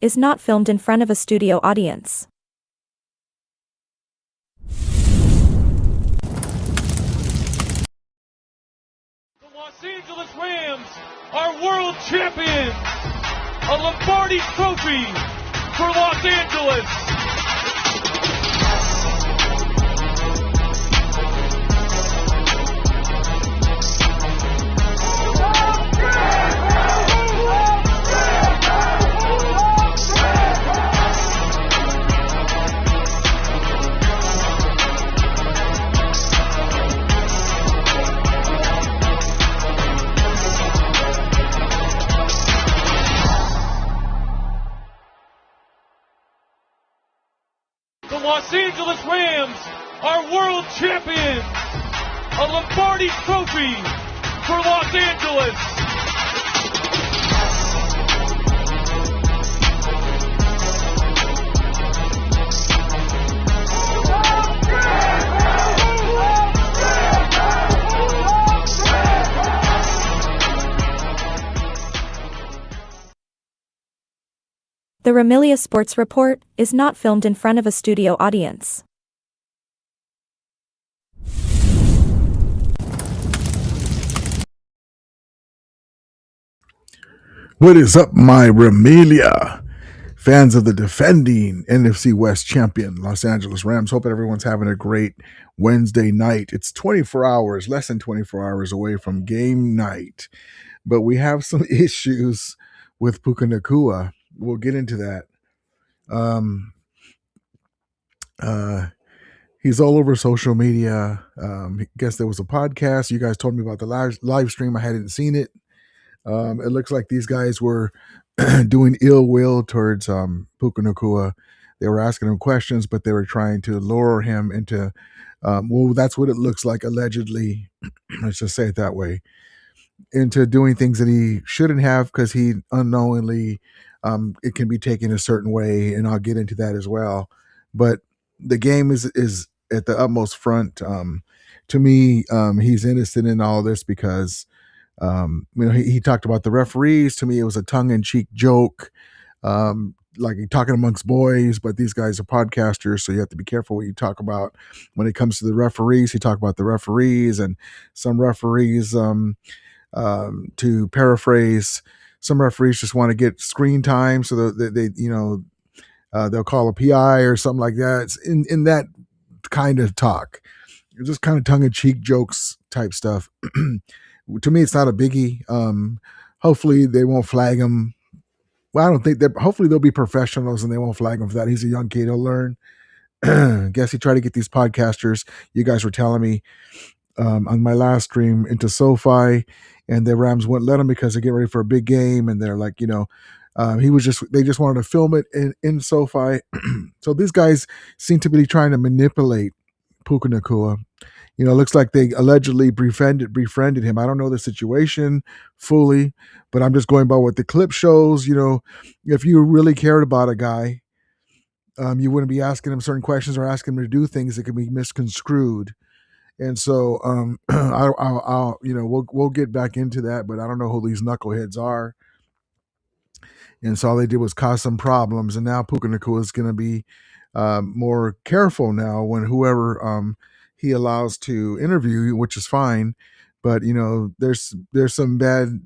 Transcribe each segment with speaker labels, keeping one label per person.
Speaker 1: is not filmed in front of a studio audience.
Speaker 2: The Los Angeles Rams are world champions! A Lombardi trophy for Los Angeles! The Los Angeles Rams are world champions! A Lombardi trophy for Los Angeles!
Speaker 1: The Ramilia Sports Report is not filmed in front of a studio audience.
Speaker 3: What is up, my Ramilia fans of the defending NFC West champion Los Angeles Rams? Hope everyone's having a great Wednesday night. It's 24 hours, less than 24 hours away from game night, but we have some issues with Puka Nacua. We'll get into that. He's all over social media. I guess there was a podcast. You guys told me about the live stream. I hadn't seen it. It looks like these guys were doing ill will towards Puka Nacua. They were asking him questions, but they were trying to lure him into, well, that's what it looks like, allegedly. Let's just say it that way. Into doing things that he shouldn't have, because he unknowingly, it can be taken a certain way, and I'll get into that as well. But the game is at the utmost front. To me, he's innocent in all this because he talked about the referees. To me, it was a tongue-in-cheek joke, like talking amongst boys, but these guys are podcasters, so you have to be careful what you talk about when it comes to the referees. He talked about the referees, and some referees, to paraphrase, some referees just want to get screen time, so that they they'll call a PI or something like that. It's in that kind of talk, just kind of tongue-in-cheek jokes type stuff. To me, it's not a biggie. Hopefully they won't flag him. Well, I don't think that. Hopefully they'll be professionals and they won't flag him for that. He's a young kid. He'll learn. Guess he tried to get these podcasters, you guys were telling me, on my last stream, into SoFi, and the Rams wouldn't let him because they're getting ready for a big game, and they're like, they just wanted to film it in SoFi. So these guys seem to be trying to manipulate Puka Nacua. It looks like they allegedly befriended him. I don't know the situation fully, but I'm just going by what the clip shows. If you really cared about a guy, you wouldn't be asking him certain questions or asking him to do things that could be misconstrued. And so, we'll get back into that, but I don't know who these knuckleheads are. And so all they did was cause some problems, and now Puka Nacua is going to be more careful now when whoever he allows to interview, which is fine. But there's some bad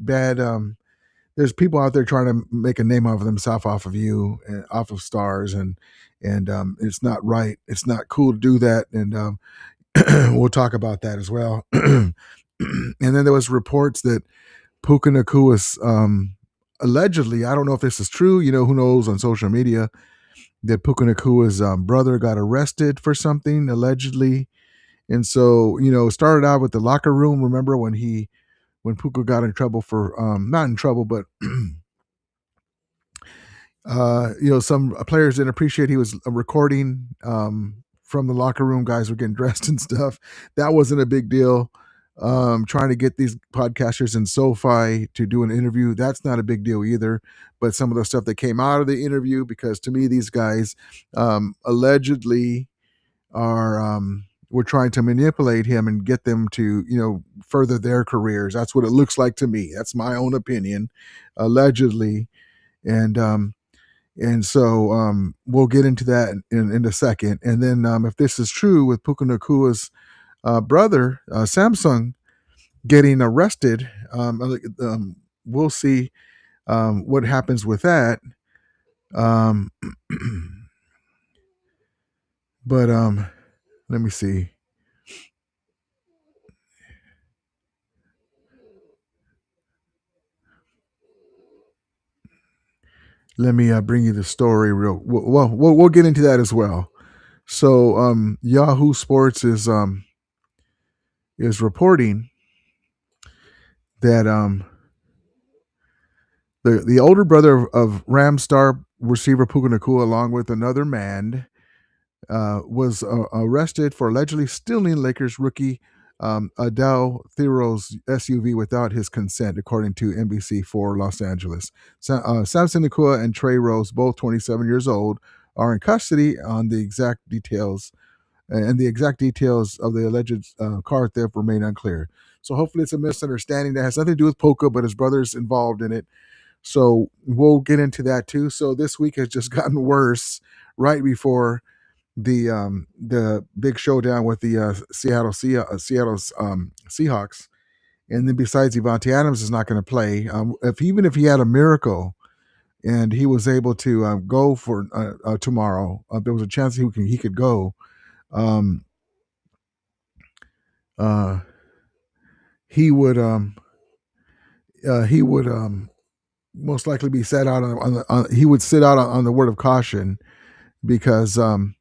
Speaker 3: there's people out there trying to make a name of themselves off of you and off of stars, and it's not right. It's not cool to do that, and we'll talk about that as well. And then there was reports that Puka Nacua's allegedly, I don't know if this is true, who knows, on social media, that Puka Nacua's brother got arrested for something, allegedly. And so, it started out with the locker room. Remember when Puka got in trouble for, not in trouble, but, some players didn't appreciate he was recording from the locker room. Guys were getting dressed and stuff. That wasn't a big deal. Trying to get these podcasters in SoFi to do an interview, that's not a big deal either. But some of the stuff that came out of the interview, because to me, these guys allegedly were trying to manipulate him and get them to, further their careers. That's what it looks like to me. That's my own opinion, allegedly. And And so we'll get into that in a second. And then if this is true with Puka Nakua's brother, Samsung, getting arrested, we'll see what happens with that. Um, but let me see. Let me bring you the story real well. We'll get into that as well. So Yahoo Sports is reporting that the older brother of Rams star receiver Puka Nacua, along with another man, was arrested for allegedly stealing Lakers rookie Adele Thero's SUV without his consent, according to NBC4 Los Angeles. Samson Nacua and Trey Rose, both 27 years old, are in custody on the exact details. And the exact details of the alleged car theft remain unclear. So hopefully it's a misunderstanding that has nothing to do with Puka, but his brother's involved in it. So we'll get into that too. So this week has just gotten worse right before the big showdown with the Seattle's Seahawks. And then besides, Devontae Adams is not going to play. Even if he had a miracle and he was able to go for tomorrow, there was a chance he could go. Um, uh, he would most likely be set out he would sit out on the word of caution because um,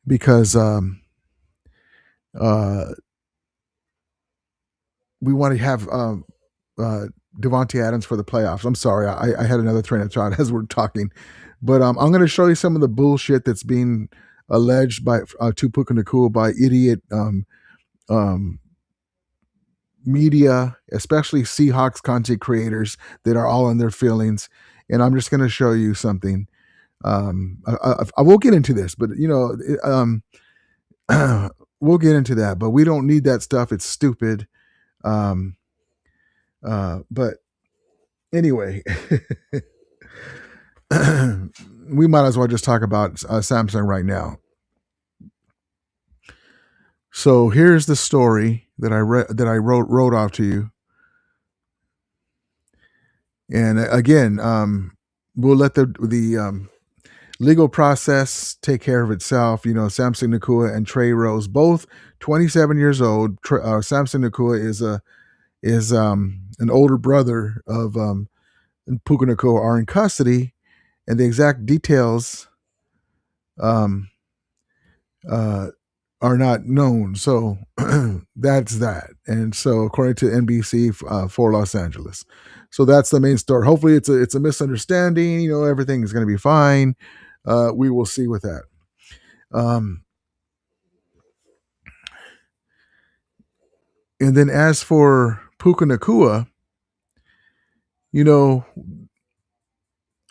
Speaker 3: because uh, we want to have Devontae Adams for the playoffs. I'm sorry, I had another train of thought as we're talking, but I'm going to show you some of the bullshit that's being alleged by to Puka Nacua by idiot um, media, especially Seahawks content creators that are all in their feelings. And I'm just going to show you something. I will get into this, but we'll get into that. But we don't need that stuff. It's stupid. But anyway, we might as well just talk about Samsung right now. So here's the story that I wrote off to you. And again, we'll let the legal process take care of itself. You know, Samson Nacua and Trey Rose, both 27 years old. Samson Nacua is an older brother of Puka Nacua, are in custody, and the exact details are not known. So that's that. And so according to NBC for Los Angeles. So that's the main story. Hopefully it's a misunderstanding. You know, everything is going to be fine. We will see with that. And then as for Puka Nacua, you know,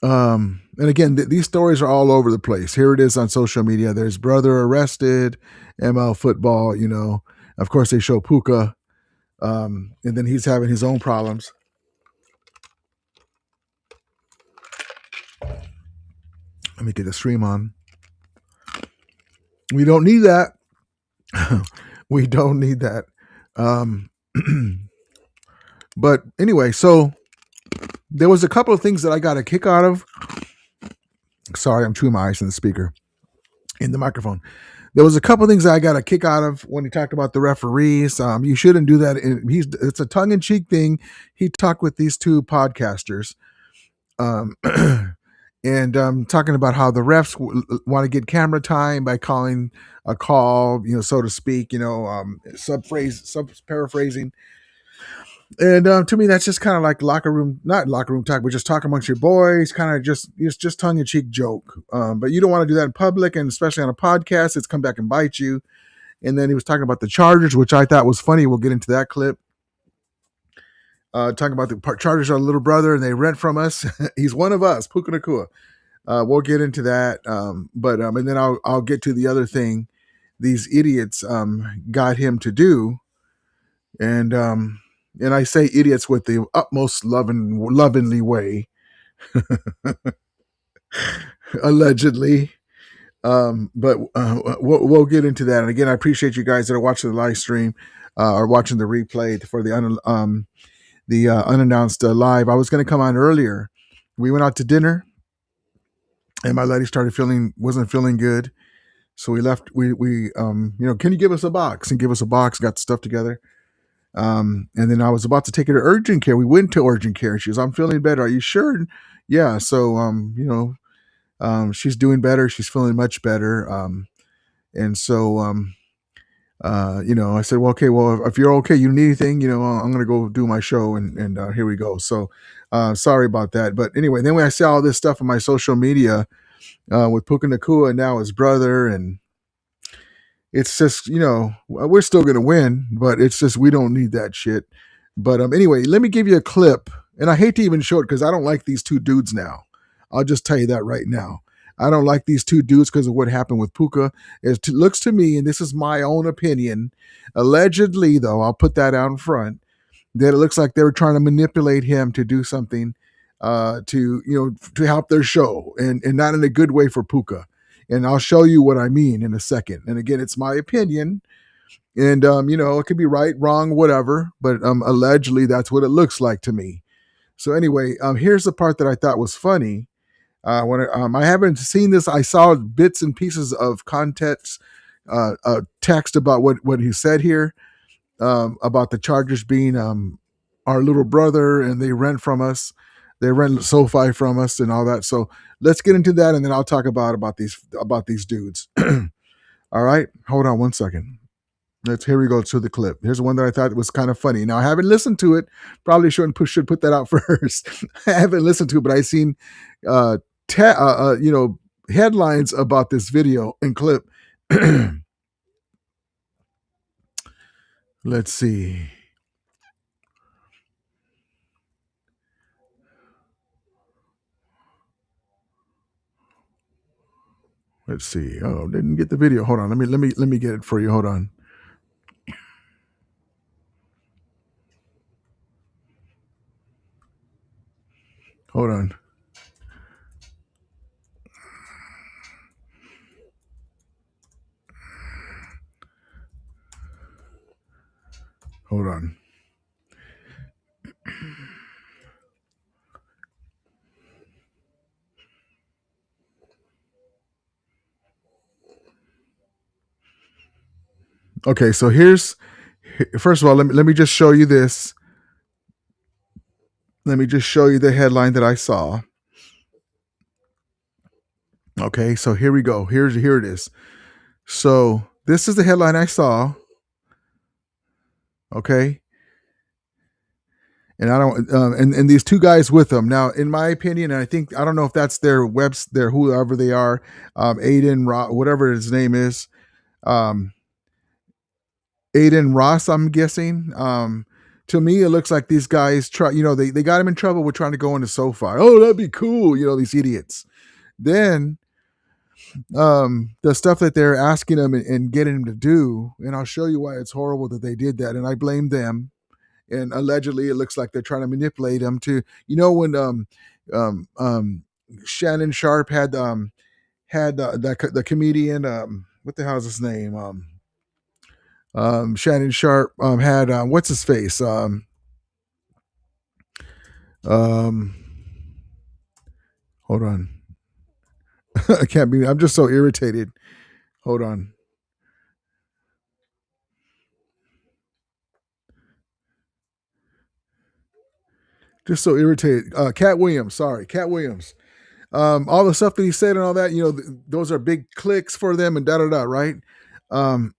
Speaker 3: and again, these stories are all over the place. Here it is on social media. There's brother arrested, ML football, you know. Of course, they show Puka, and then he's having his own problems. Let me get the stream on. We don't need that. We don't need that. But anyway, so there was a couple of things that I got a kick out of. Sorry, I'm chewing my ice in the speaker, in the microphone. There was a couple of things that I got a kick out of when he talked about the referees. You shouldn't do that. It's a tongue-in-cheek thing. He talked with these two podcasters, and talking about how the refs want to get camera time by calling a call, you know, so to speak, you know, paraphrasing. And to me, that's just kind of like not locker room talk, but just talk amongst your boys, kind of just tongue in cheek joke. But you don't want to do that in public, and especially on a podcast, it's come back and bite you. And then he was talking about the Chargers, which I thought was funny. We'll get into that clip. Talking about the Chargers are a little brother, and they rent from us. He's one of us, Puka Nacua. We'll get into that. And then I'll get to the other thing these idiots got him to do. And I say idiots with the utmost lovingly way. Allegedly. But we'll get into that. And again, I appreciate you guys that are watching the live stream or watching the replay for the unannounced live. I was going to come on earlier. We went out to dinner, and my lady wasn't feeling good, so we left. Can you give us a box? And give us a box. Got the stuff together. And then I was about to take her to urgent care. We went to urgent care. She goes, "I'm feeling better. Are you sure?" Yeah. So she's doing better. She's feeling much better. And so I said, well, okay, well, if you're okay, you need anything, I'm going to go do my show, and here we go. So sorry about that. But anyway, then when I saw all this stuff on my social media with Puka Nakua and now his brother, and it's just, we're still going to win, but it's just, we don't need that shit. But anyway, let me give you a clip, and I hate to even show it because I don't like these two dudes now. I'll just tell you that right now. I don't like these two dudes because of what happened with Puka. It looks to me, and this is my own opinion, allegedly, though, I'll put that out in front, that it looks like they were trying to manipulate him to do something to help their show, and not in a good way for Puka. And I'll show you what I mean in a second. And again, it's my opinion. And, it could be right, wrong, whatever. But allegedly, that's what it looks like to me. So anyway, here's the part that I thought was funny. I haven't seen this. I saw bits and pieces of context, text about what he said here, about the Chargers being our little brother, and they rent from us. They rent SoFi from us and all that. So let's get into that, and then I'll talk about these dudes. All right, hold on one second. Here we go to the clip. Here's one that I thought was kind of funny. Now I haven't listened to it. Probably should put that out first. I haven't listened to it, but I've seen headlines about this video and clip. Let's see. Let's see. Oh, didn't get the video. Hold on. Let me get it for you. Hold on. Hold on. Hold on. Okay, so first of all, let me just show you this. Let me just show you the headline that I saw. Okay, so here we go. Here it is. So this is the headline I saw. Okay. And I don't, and these two guys with them. Now, in my opinion, and I don't know if that's their whoever they are, Aiden, whatever his name is, Aiden Ross, I'm guessing. To me, it looks like these guys they got him in trouble with trying to go into SoFi. Oh, that'd be cool. These idiots. Then, the stuff that they're asking him and getting him to do, and I'll show you why it's horrible that they did that. And I blame them. And allegedly, it looks like they're trying to manipulate him to, when Shannon Sharp had the comedian, what the hell is his name? Shannon Sharp had what's his face? Hold on. I can't be. I'm just so irritated. Hold on. Just so irritated. Cat Williams. Sorry, Cat Williams. All the stuff that he said and all that. Those are big clicks for them and da da da. Right. And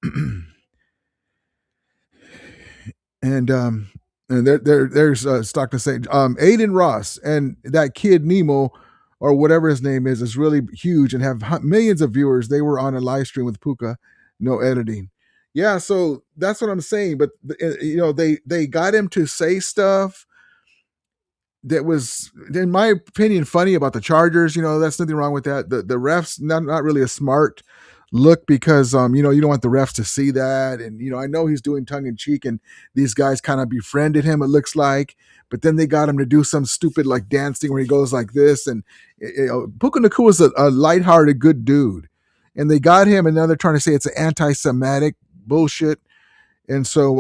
Speaker 3: there's Stockton saying Aiden Ross and that kid Nemo or whatever his name is really huge and have millions of viewers. They were on a live stream with Puka, no editing. Yeah, so that's what I'm saying. But they got him to say stuff that was, in my opinion, funny about the Chargers. That's nothing wrong with that. The refs not really a smart look because you don't want the refs to see that, and I know he's doing tongue in cheek, and these guys kind of befriended him. It looks like, but then they got him to do some stupid like dance thing where he goes like this, and Puka Nakua is a lighthearted, good dude, and they got him, and now they're trying to say it's an anti-Semitic bullshit, and so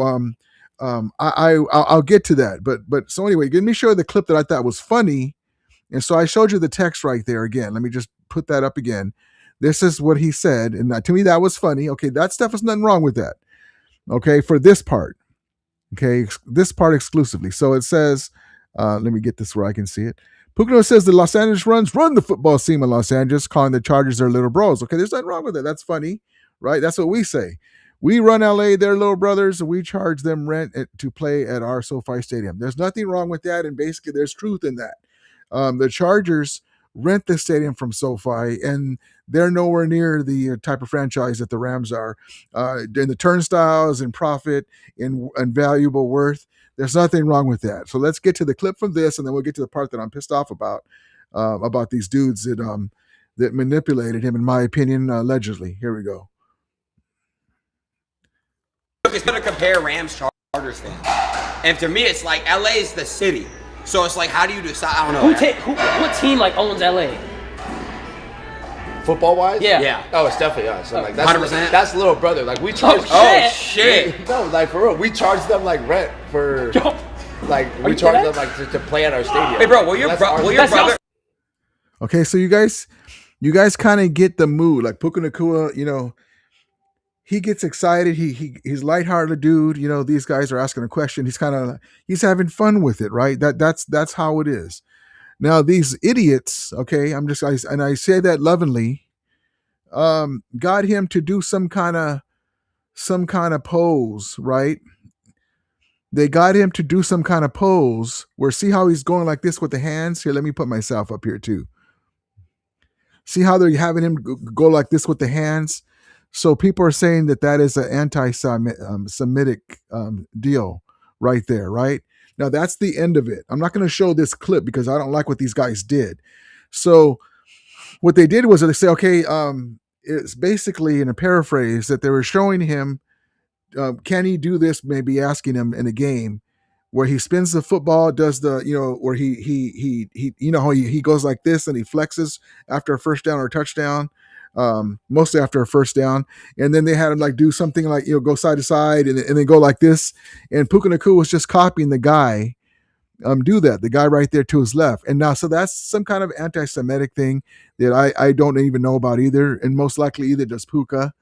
Speaker 3: I'll get to that, but so anyway, let me show you the clip that I thought was funny. And so I showed you the text right there again. Let me just put that up again. This is what he said. And to me, that was funny. Okay, that stuff is nothing wrong with that. Okay, for this part. Okay, this part exclusively. So it says, let me get this where I can see it. Pucano says the Los Angeles run the football team in Los Angeles, calling the Chargers their little bros. Okay, there's nothing wrong with that. That's funny, right? That's what we say. We run LA, their little brothers, and we charge them rent to play at our SoFi Stadium. There's nothing wrong with that, and basically there's truth in that. The Chargers rent the stadium from SoFi, and they're nowhere near the type of franchise that the Rams are. In the turnstiles and profit and valuable worth, there's nothing wrong with that. So let's get to the clip from this, and then we'll get to the part that I'm pissed off about these dudes that manipulated him, in my opinion, allegedly. Here we go.
Speaker 4: It's going to compare Rams Chargers fans. And to me, it's like LA is the city. So it's like, how do you decide? I don't know.
Speaker 5: What team like owns LA?
Speaker 6: Football wise?
Speaker 5: Yeah.
Speaker 6: Oh, it's definitely us. So like that's
Speaker 4: 100%.
Speaker 6: That's little brother. Like we charge.
Speaker 4: Oh shit.
Speaker 6: No, like for real, we charge them like rent for. Like we charge them like to play at our stadium.
Speaker 4: Hey, bro, will your brother?
Speaker 3: Okay, so you guys kind of get the mood. Like Puka Nakua, he gets excited. He's lighthearted dude. These guys are asking a question. He's having fun with it, right? That's how it is. Now these idiots, okay, I say that lovingly, got him to do some kind of pose, right? They got him to do some kind of pose where, see how he's going like this with the hands? Here, let me put myself up here too. See how they're having him go like this with the hands? So people are saying that is an anti-Semitic deal right there, right? Now that's the end of it. I'm not going to show this clip because I don't like what these guys did. So what they did was they say, okay, it's basically in a paraphrase that they were showing him, can he do this? Maybe asking him in a game where he spins the football, does the, where he goes like this and he flexes after a first down or a touchdown. Mostly after a first down, and then they had him like do something like go side to side and then go like this. And Puka Nakua was just copying the guy, do that. The guy right there to his left, and now so that's some kind of anti-Semitic thing that I don't even know about either, and most likely either does Puka,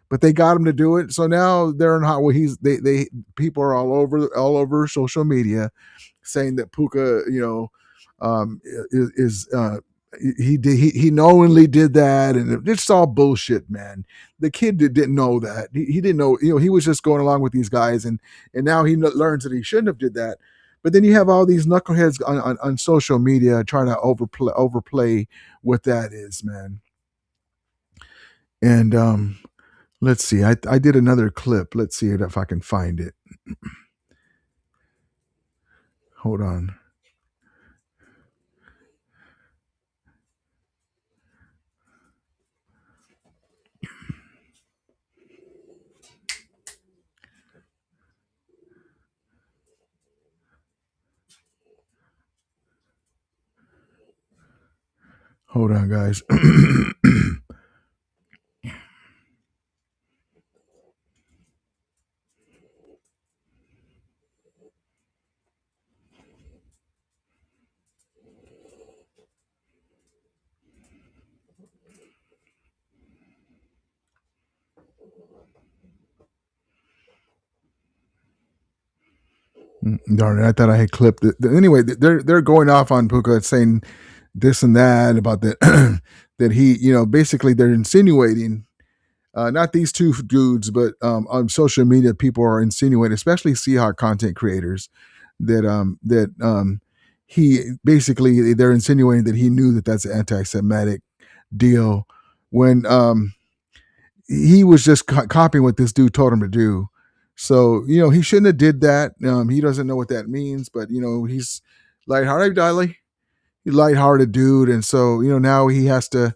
Speaker 3: but they got him to do it. So now they're in hot. Well, they people are all over social media saying that Puka, is he knowingly did that, and it's all bullshit, man. The kid didn't know that. He didn't know. He was just going along with these guys, and now he learns that he shouldn't have did that. But then you have all these knuckleheads on social media trying to overplay what that is, man. And let's see. I did another clip. Let's see if I can find it. Hold on. Hold on, guys. Darn it! I thought I had clipped it. Anyway, they're going off on Puka, saying this and that about that that he, basically they're insinuating, not these two dudes, but on social media, people are insinuating, especially Seahawk content creators, that he basically they're insinuating that he knew that that's an anti-Semitic deal when he was just copying what this dude told him to do. So, he shouldn't have did that. He doesn't know what that means, but he's lighthearted, Dolly. He's lighthearted dude. And so, now he has to,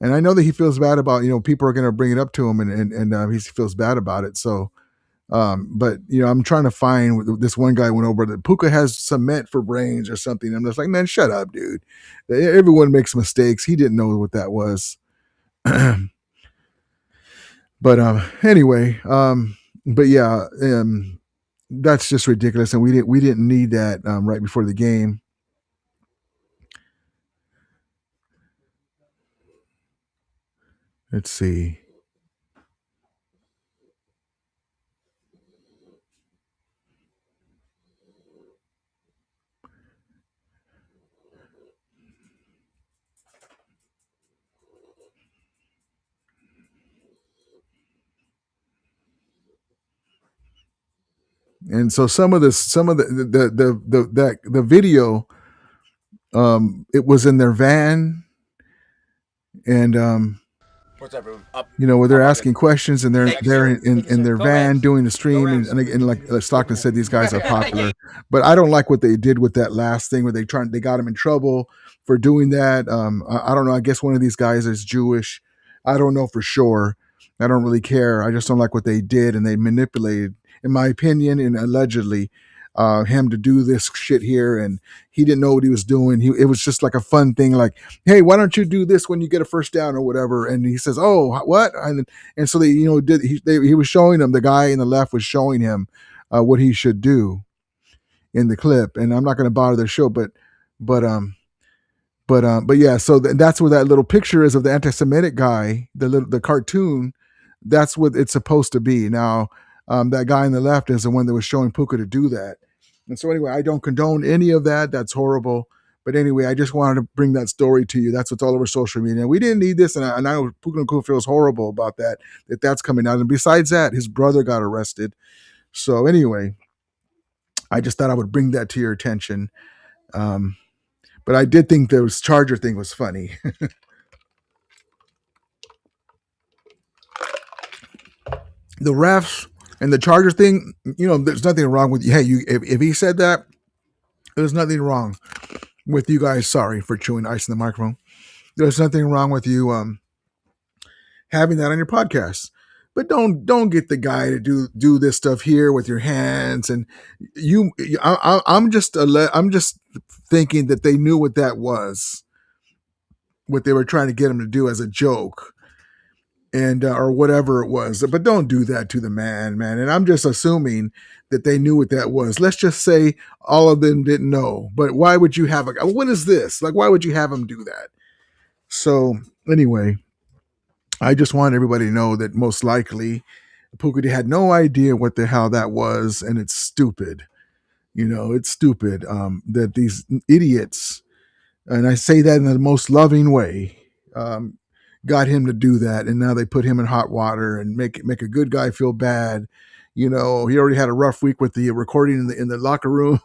Speaker 3: And I know that he feels bad about, people are going to bring it up to him, and he feels bad about it. So, but I'm trying to find, this one guy went over that Puka has cement for brains or something. I'm just like, man, shut up, dude. Everyone makes mistakes. He didn't know what that was. But anyway, but yeah, that's just ridiculous, and we didn't need that right before the game. Let's see. And so some of the video, it was in their van, and
Speaker 6: What's up, bro? Up.
Speaker 3: where they're
Speaker 6: Up,
Speaker 3: asking questions, and they're in their van doing the stream, and like Stockton said, these guys are popular. But I don't like what they did with that last thing where they got him in trouble for doing that. I don't know. I guess one of these guys is Jewish. I don't know for sure. I don't really care. I just don't like what they did, and they manipulated, in my opinion, and allegedly, him to do this shit here, and he didn't know what he was doing. It was just like a fun thing, like, hey, why don't you do this when you get a first down or whatever? And he says, oh, what? And so they, he was showing him, the guy in the left was showing him what he should do in the clip. And I'm not going to bother the show, but yeah, so that's where that little picture is of the anti-Semitic guy, the cartoon. That's what it's supposed to be. Now, that guy on the left is the one that was showing Puka to do that. And so anyway, I don't condone any of that. That's horrible. But anyway, I just wanted to bring that story to you. That's what's all over social media. We didn't need this, and I know Puka Nacua feels horrible about that's coming out. And besides that, his brother got arrested. So anyway, I just thought I would bring that to your attention. But I did think the Charger thing was funny. The refs and the Charger thing, there's nothing wrong with you. Hey, if he said that, there's nothing wrong with you guys. Sorry for chewing ice in the microphone. There's nothing wrong with you having that on your podcast. But don't get the guy to do this stuff here with your hands. And I'm just thinking that they knew what that was, what they were trying to get him to do as a joke, and or whatever it was. But don't do that to the man. And I'm just assuming that they knew what that was. Let's just say all of them didn't know. But why would you have what is this? Like, why would you have him do that? So anyway, I just want everybody to know that most likely Puka had no idea what the hell that was, and it's stupid. It's stupid that these idiots, and I say that in the most loving way, got him to do that, and now they put him in hot water and make a good guy feel bad. He already had a rough week with the recording in the locker room,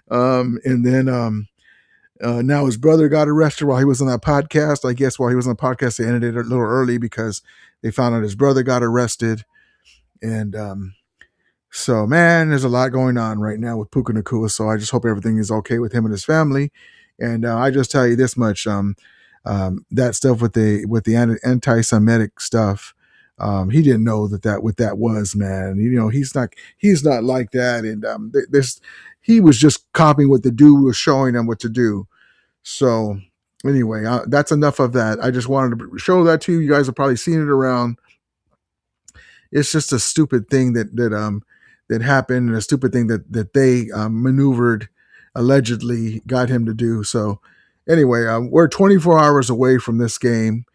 Speaker 3: and then now his brother got arrested while he was on that podcast. I guess while he was on the podcast, they ended it a little early because they found out his brother got arrested. And so, man, there's a lot going on right now with Puka Nacua. So I just hope everything is okay with him and his family. And I just tell you this much: that stuff with the anti-Semitic stuff, he didn't know what that was, man. He's not like that. And he was just copying what the dude was showing him what to do. So anyway, that's enough of that. I just wanted to show that to you. You guys have probably seen it around. It's just a stupid thing that happened, and a stupid thing that they maneuvered, allegedly got him to do. So anyway, we're 24 hours away from this game.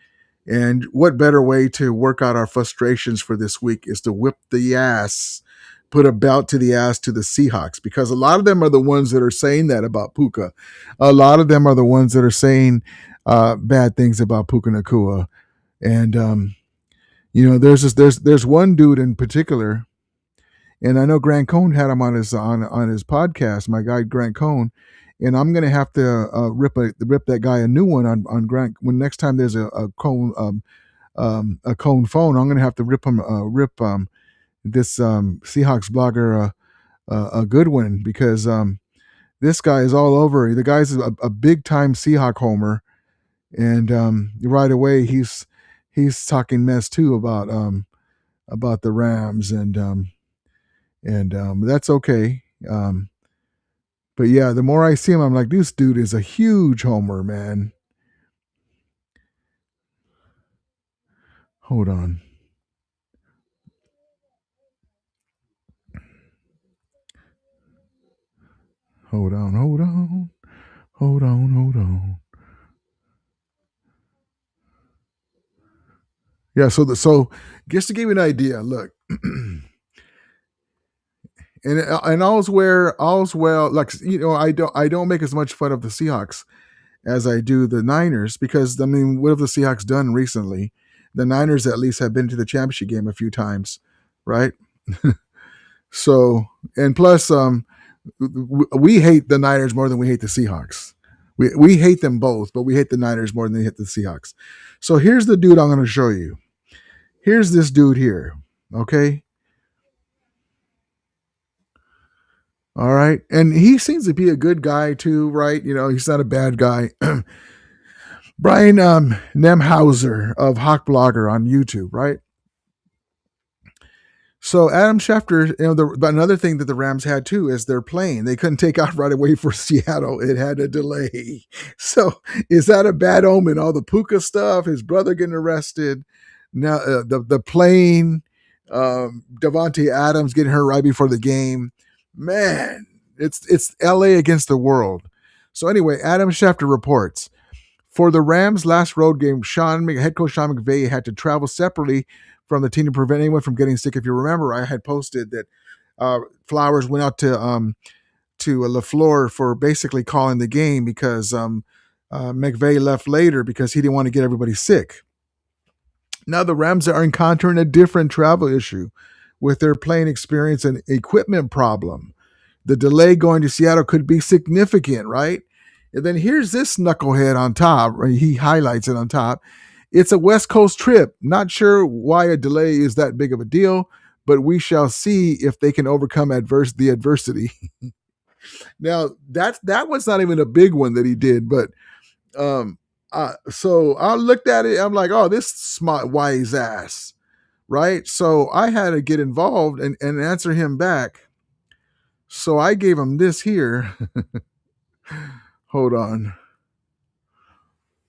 Speaker 3: And what better way to work out our frustrations for this week is to whip the ass, put a belt to the ass to the Seahawks, because a lot of them are the ones that are saying that about Puka. A lot of them are the ones that are saying bad things about Puka Nacua. And, there's one dude in particular, and I know Grant Cohn had him on his podcast, my guy Grant Cohn, and I'm gonna have to rip that guy a new one on Grant when next time there's a Cohn phone. I'm gonna have to rip this Seahawks blogger a good one, because this guy is all over. The guy's a big time Seahawk homer, and right away he's talking mess too about the Rams, and that's okay. But yeah, the more I see him, I'm like, this dude is a huge homer, man. Hold on. Hold on, hold on. Hold on, hold on. Yeah, so just to give you an idea, look, and all's well. Like I don't make as much fun of the Seahawks as I do the Niners because I mean, what have the Seahawks done recently? The Niners at least have been to the championship game a few times, right? So and plus, we hate the Niners more than we hate the Seahawks. We hate them both, but we hate the Niners more than they hate the Seahawks. So here's the dude I'm going to show you. Here's this dude here. Okay. All right. And he seems to be a good guy too, right? He's not a bad guy. Brian Nemhauser of Hawk Blogger on YouTube, right? So Adam Schefter, but another thing that the Rams had too is their plane. They couldn't take off right away for Seattle. It had a delay. So is that a bad omen? All the Puka stuff, his brother getting arrested, now the plane, Devontae Adams getting hurt right before the game. Man, it's LA against the world. So anyway, Adam Schefter reports. For the Rams' last road game, head coach Sean McVay had to travel separately from the team to prevent anyone from getting sick. If you remember, I had posted that Flowers went out to LaFleur for basically calling the game because McVay left later because he didn't want to get everybody sick. Now the Rams are encountering a different travel issue with their playing experience and equipment problem. The delay going to Seattle could be significant, right? And then here's this knucklehead on top. Right? He highlights it on top. It's a West Coast trip. Not sure why a delay is that big of a deal, but we shall see if they can overcome the adversity. Now that was not even a big one that he did, but so I looked at it. I'm like, oh, this smart wise ass, right? So I had to get involved and answer him back. So I gave him this here. Hold on.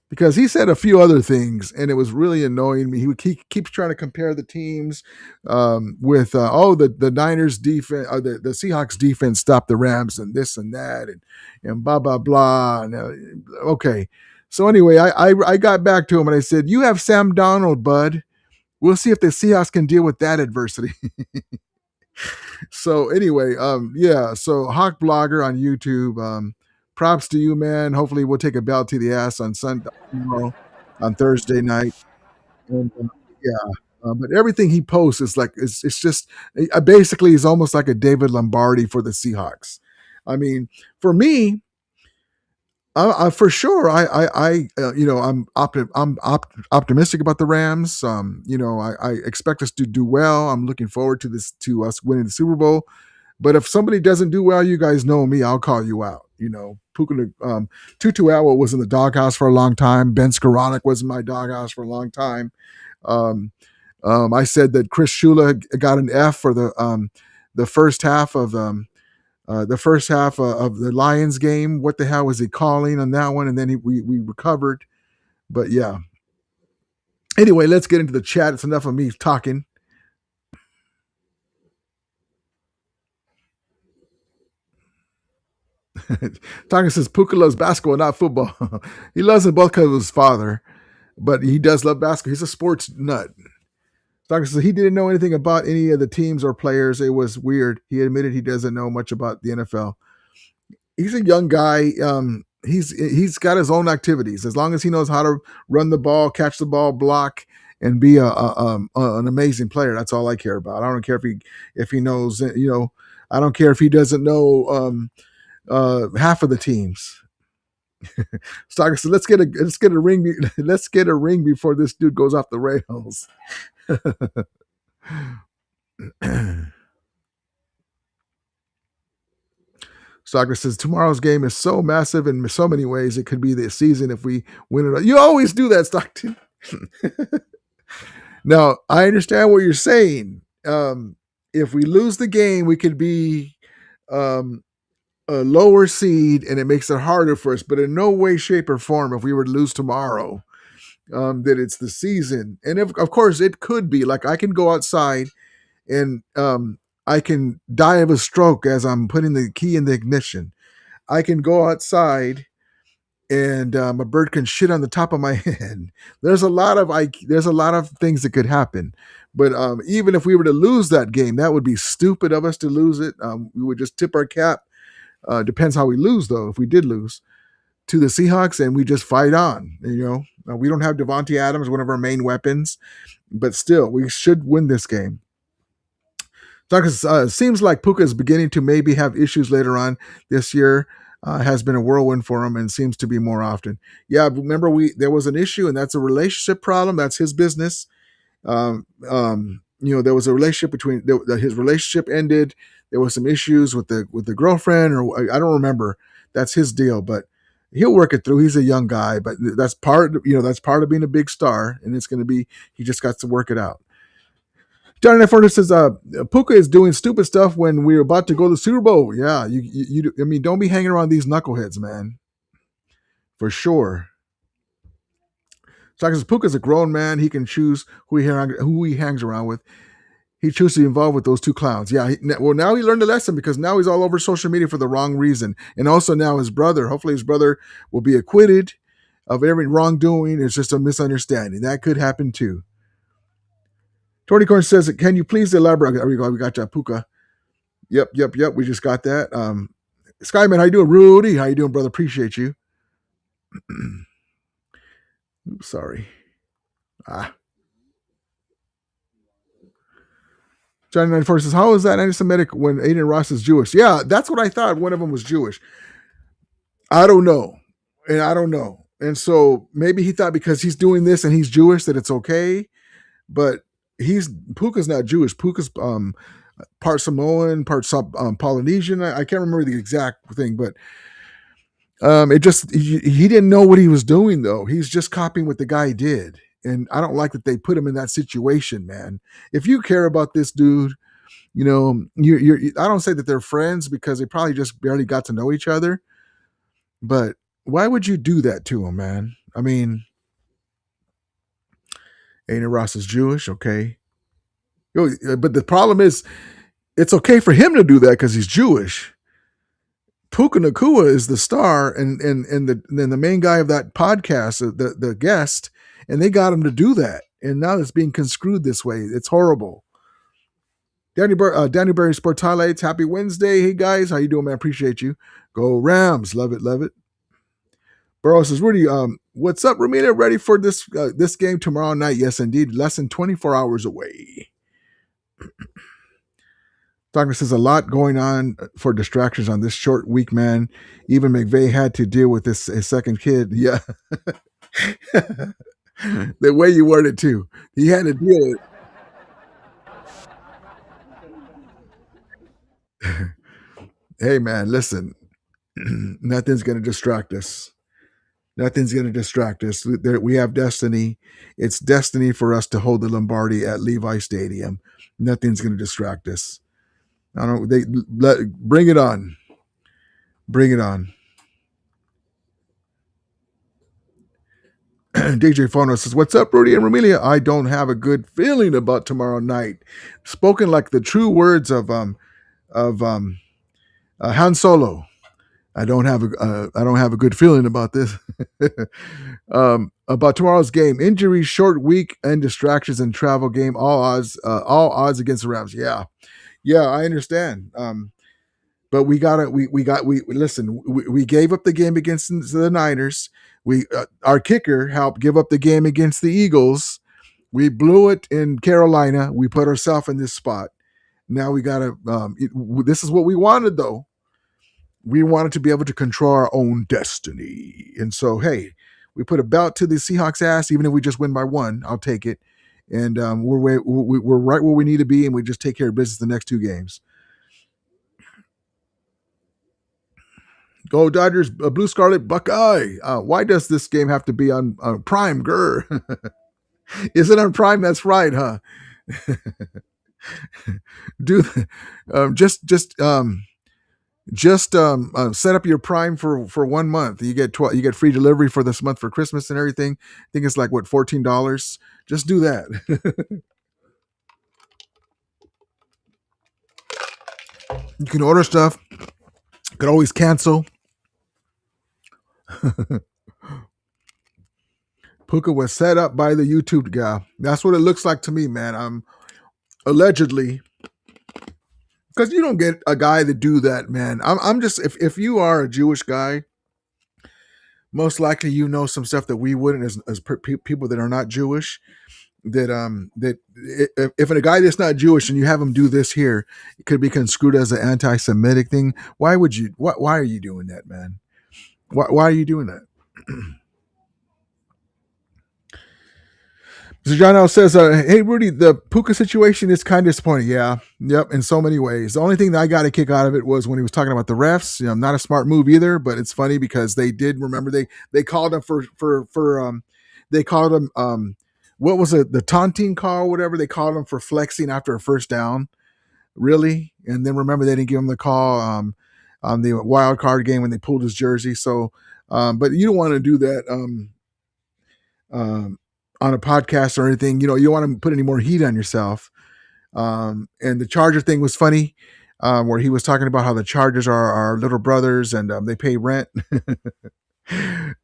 Speaker 3: Because he said a few other things, and it was really annoying me. He keeps trying to compare the teams with the Niners defense, the Seahawks defense stopped the Rams, and this and that, and blah blah blah. And, okay, so anyway, I got back to him and I said, "You have Sam Darnold, bud. We'll see if the Seahawks can deal with that adversity." So anyway, so Hawk Blogger on YouTube. Props to you, man. Hopefully we'll take a belt to the ass on Sunday, on Thursday night. And but everything he posts is like it's just basically he's almost like a David Lombardi for the Seahawks. I mean, for me, for sure, I'm optimistic about the Rams. I expect us to do well. I'm looking forward to us winning the Super Bowl. But if somebody doesn't do well, you guys know me. I'll call you out. Tutu Atwell was in the doghouse for a long time. Ben Skoranek was in my doghouse for a long time. I said that Chris Shula got an F for the first half of the Lions game. What the hell was he calling on that one? And then we recovered. But yeah. Anyway, let's get into the chat. It's enough of me talking. Tonga says Puka loves basketball, not football. He loves it both because of his father, but he does love basketball. He's a sports nut. Tonga says he didn't know anything about any of the teams or players. It was weird. He admitted he doesn't know much about the NFL. He's a young guy. He's got his own activities. As long as he knows how to run the ball, catch the ball, block, and be an amazing player, that's all I care about. I don't care if he knows. I don't care if he doesn't know half of the teams. Stalker said, "Let's get a ring. Let's get a ring before this dude goes off the rails." Stockton says tomorrow's game is so massive in so many ways. It could be the season if we win it. You always do that, Stockton. Now, I understand what you're saying. If we lose the game, we could be um, a lower seed, and it makes it harder for us. But in no way, shape, or form, if we were to lose tomorrow, that it's the season. And if, of course, it could be like I can go outside and I can die of a stroke as I'm putting the key in the ignition. I can go outside and a bird can shit on the top of my head. There's a lot of things that could happen. But even if we were to lose that game, that would be stupid of us to lose it. We would just tip our cap. Depends how we lose, though. If we did lose to the Seahawks, and we just fight on, we don't have Devontae Adams, one of our main weapons, but still, we should win this game. Seems like Puka is beginning to maybe have issues later on this year. Has been a whirlwind for him and seems to be more often. Yeah, remember there was an issue, and that's a relationship problem. That's his business. There was a relationship between his relationship ended. There was some issues with the girlfriend, or I don't remember. That's his deal, but he'll work it through. He's a young guy, but that's part of being a big star, and it's going to be. He just got to work it out. Johnny Furnace says, Puka is doing stupid stuff when we're about to go to the Super Bowl. Yeah, I mean, don't be hanging around these knuckleheads, man. For sure. So because Puka's a grown man, he can choose who he hangs around with. He chooses to be involved with those two clowns. Yeah, now he learned a lesson because now he's all over social media for the wrong reason. And also now hopefully his brother will be acquitted of every wrongdoing. It's just a misunderstanding. That could happen too. Tony Corn says, can you please elaborate? There we go. We got Puka. Yep. We just got that. Skyman, how you doing? Rudy, how you doing, brother? Appreciate you. Oops, sorry. Johnny 94 says, how is that anti-Semitic when Aiden Ross is Jewish? Yeah, that's what I thought. One of them was Jewish. I don't know. And so maybe he thought because he's doing this and he's Jewish that it's okay. But Puka's not Jewish. Puka's part Samoan, part Polynesian. I can't remember the exact thing, but he didn't know what he was doing though. He's just copying what the guy did, and I don't like that they put him in that situation, man. If you care about this dude, I don't say that they're friends because they probably just barely got to know each other, but why would you do that to him, man? I mean, Aiden Ross is Jewish, okay. But the problem is, it's okay for him to do that because he's Jewish. Puka Nacua is the star and the main guy of that podcast, the guest, and they got him to do that. And now it's being construed this way. It's horrible. Danny Berry Sports Highlights. Happy Wednesday. Hey, guys. How you doing, man? Appreciate you. Go Rams. Love it. Burrow says, Rudy, what's up, Ramita? Ready for this game tomorrow night? Yes, indeed. Less than 24 hours away. Doctor says a lot going on for distractions on this short week, man. Even McVay had to deal with his second kid. Yeah. The way you worded it, too. He had to deal with it. Hey, man, listen. Nothing's going to distract us. We have destiny. It's destiny for us to hold the Lombardi at Levi Stadium. Nothing's going to distract us. I don't. Bring it on. DJ Fono says, "What's up, Rudy and Ramelia? I don't have a good feeling about tomorrow night." Spoken like the true words of Han Solo. I don't have a good feeling about this. About tomorrow's game: injuries, short week, and distractions and travel game. All odds against the Rams. Yeah, I understand. But we listen. We gave up the game against the Niners. Our kicker helped give up the game against the Eagles. We blew it in Carolina. We put ourselves in this spot. Now we got to. This is what we wanted, though. We wanted to be able to control our own destiny, and so hey, we put a belt to the Seahawks' ass. Even if we just win by one, I'll take it. And we're right where we need to be, and we just take care of business the next two games. Go Dodgers, Blue Scarlet, Buckeye. Why does this game have to be on Prime? Grr. Is it on Prime? That's right, huh? Do set up your Prime for 1 month. You get you get free delivery for this month for Christmas and everything. I think it's like what, $14. Just do that. You can order stuff. You can always cancel. Puka was set up by the YouTube guy. That's what it looks like to me, man. I'm allegedly, because you don't get a guy to do that, man. I'm just, if you are a Jewish guy, most likely you know some stuff that we wouldn't as people that are not Jewish. That if a guy that's not Jewish and you have him do this here, it could be construed as an anti-Semitic thing. Why would you? Why are you doing that, man? Why are you doing that? So John L says, "Hey Rudy, the Puka situation is kind of disappointing." Yeah, yep, in so many ways. The only thing that I got a kick out of it was when he was talking about the refs. You know, not a smart move either, but it's funny because they did remember they called him they called him what was it, the taunting call, whatever they called him for flexing after a first down, really, and then remember they didn't give him the call on the wild card game when they pulled his jersey. So, but you don't want to do that. On a podcast or anything, you don't want to put any more heat on yourself. And the Charger thing was funny, where he was talking about how the Chargers are our little brothers and they pay rent.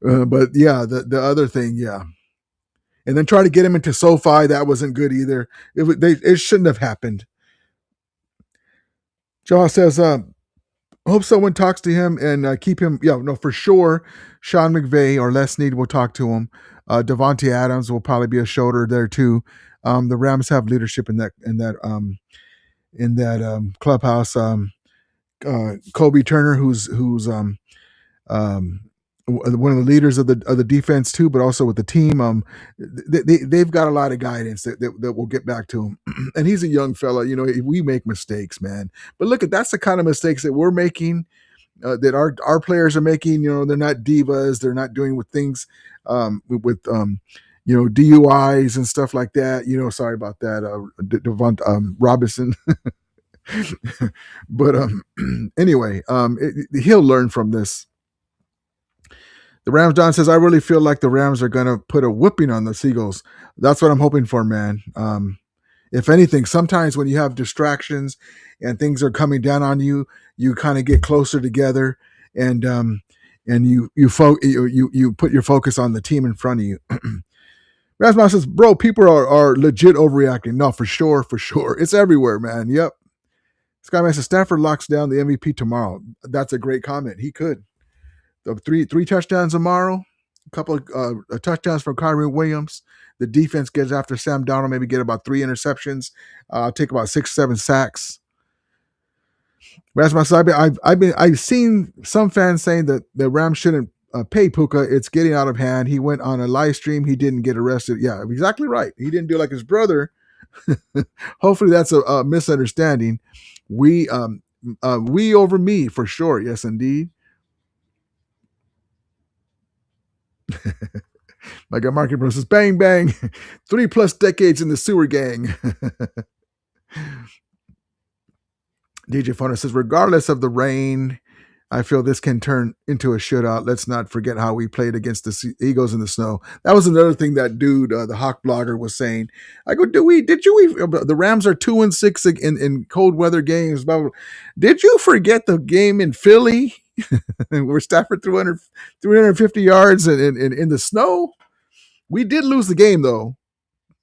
Speaker 3: But yeah, the other thing, yeah. And then try to get him into SoFi, that wasn't good either. It shouldn't have happened. Joe says, hope someone talks to him and keep him. Yeah, no, for sure. Sean McVay or Les Snead will talk to him. Devontae Adams will probably be a shoulder there too. The Rams have leadership in that clubhouse. Kobe Turner, who's one of the leaders of the defense too, but also with the team. They've got a lot of guidance that will get back to him. And he's a young fella. We make mistakes, man. But look, that's the kind of mistakes that we're making. That our players are making. They're not divas. They're not doing with things with DUIs and stuff like that. Sorry about that, Devon Robinson. But anyway, he'll learn from this. The Rams, Don says, I really feel like the Rams are going to put a whooping on the Seagulls. That's what I'm hoping for, man. If anything, sometimes when you have distractions and things are coming down on you, you kind of get closer together and you put your focus on the team in front of you. Rasmus says, bro, people are legit overreacting. No, for sure. It's everywhere, man. Yep. Skyman says, Stafford locks down the MVP tomorrow. That's a great comment. He could. The three touchdowns tomorrow, a couple of touchdowns from Kyrie Williams. The defense gets after Sam Darnold, maybe get about 3 interceptions, take about 6-7 sacks. I've seen some fans saying that the Rams shouldn't pay Puka. It's getting out of hand. He went on a live stream. He didn't get arrested. Yeah, exactly right. He didn't do like his brother. Hopefully that's a misunderstanding. We over me for sure. Yes, indeed. My guy Market Bro says, bang, bang. 3+ decades in the sewer gang. DJ Foner says, regardless of the rain, I feel this can turn into a shootout. Let's not forget how we played against the Eagles in the snow. That was another thing that dude, the Hawk blogger, was saying. I go, the Rams are 2-6 in cold weather games. Did you forget the game in Philly where Stafford 350 yards in the snow? We did lose the game though,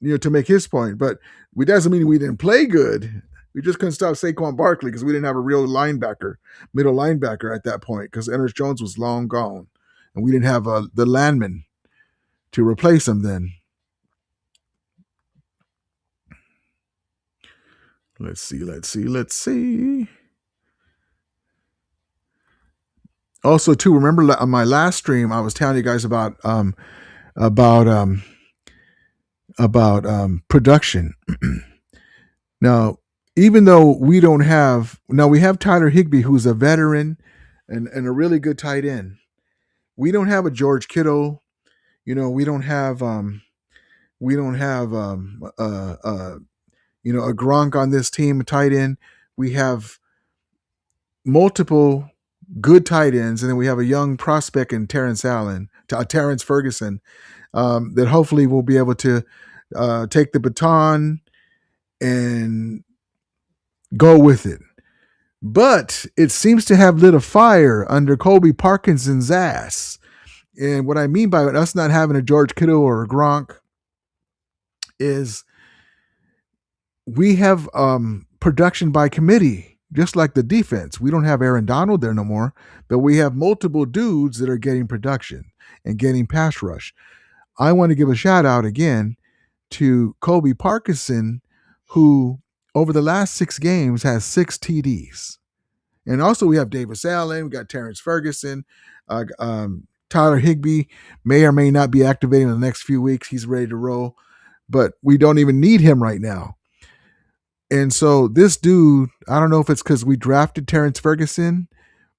Speaker 3: to make his point, but it doesn't mean we didn't play good. We just couldn't stop Saquon Barkley because we didn't have a real middle linebacker at that point because Ernest Jones was long gone. And we didn't have the Landman to replace him then. Let's see. Also, too, remember on my last stream, I was telling you guys about production. Now, even though we have Tyler Higbee, who's a veteran, and a really good tight end. We don't have a George Kittle. We don't have a Gronk on this team, a tight end. We have multiple good tight ends, and then we have a young prospect in Terrence Ferguson, that hopefully will be able to take the baton and go with it. But it seems to have lit a fire under Colby Parkinson's ass. And what I mean by us not having a George Kittle or a Gronk is we have production by committee, just like the defense. We don't have Aaron Donald there no more, but we have multiple dudes that are getting production and getting pass rush. I want to give a shout out again to Colby Parkinson, who over the last 6 games has 6 TDs. And also we have Davis Allen, we got Terrence Ferguson, Tyler Higbee may or may not be activating in the next few weeks. He's ready to roll, but we don't even need him right now. And so this dude, I don't know if it's because we drafted Terrence Ferguson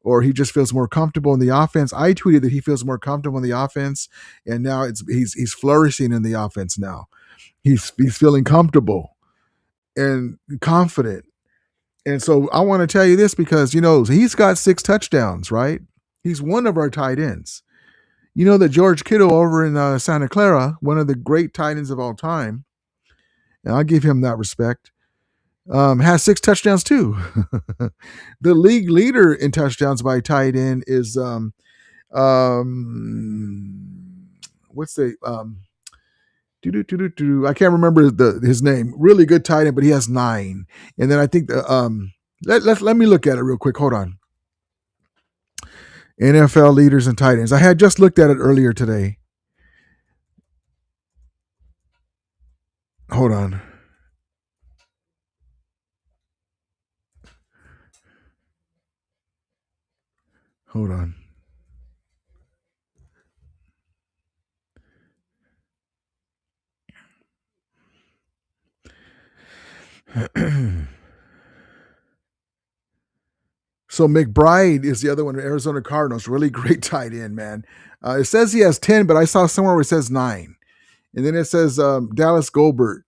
Speaker 3: or he just feels more comfortable in the offense. I tweeted that he feels more comfortable in the offense, and now he's flourishing in the offense now. He's feeling comfortable and confident. And so I want to tell you this because, he's got 6 touchdowns, right? He's one of our tight ends. You know that George Kittle over in Santa Clara, one of the great tight ends of all time, and I'll give him that respect, has 6 touchdowns too. The league leader in touchdowns by tight end is what's the I can't remember his name. Really good tight end, but he has 9. And then I think let me look at it real quick. Hold on. NFL leaders and tight ends. I had just looked at it earlier today. Hold on. Hold on. So McBride is the other one, Arizona Cardinals. Really great tight end, man. It says he has 10, but I saw somewhere where it says 9. And then it says Dallas Goldberg.